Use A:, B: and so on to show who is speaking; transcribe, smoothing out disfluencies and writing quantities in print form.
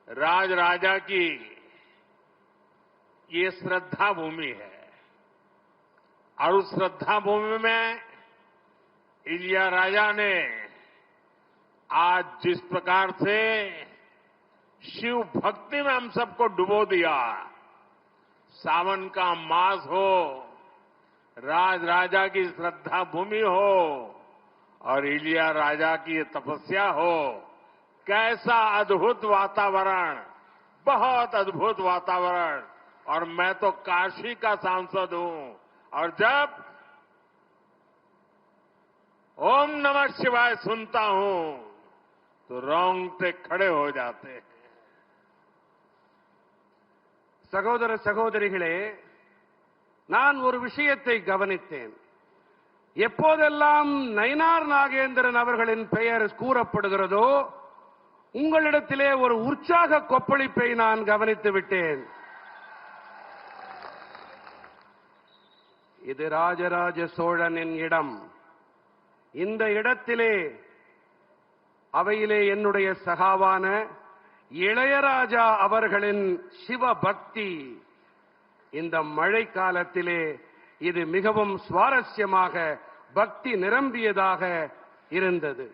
A: राजराजा की ये श्रद्धा भूमि है और उस श्रद्धा भूमि में इलियाराजा ने आज जिस प्रकार से शिव भक्ति में हम सबको डुबो दिया, सावन का मास हो, राजराजा की श्रद्धा भूमि हो और इलियाराजा की ये तपस्या हो, कैसा अद्भुत वातावरण, बहुत अद्भुत वातावरण। और मैं तो काशी का सांसद हूं और जब ओम नमः शिवाय सुनता हूं तो रोंगटे खड़े हो जाते हैं।
B: சகோதர சகோதரிகளே, நான் ஒரு விஷயத்தை கவனித்தேன். எப்போதெல்லாம் நயினார் நாகேந்திரன் அவர்களின் பெயர் கூறப்படுகிறதோ உங்களிடத்திலே ஒரு உற்சாக கொப்பளிப்பை நான் கவனித்து விட்டேன். இது ராஜராஜ சோழனின் இடம். இந்த இடத்திலே அவையிலே என்னுடைய சகாவான இளையராஜா அவர்களின் சிவபக்தி இந்த மழை காலத்திலே இது மிகவும் சுவாரஸ்யமாக பக்தி நிரம்பியதாக இருந்தது.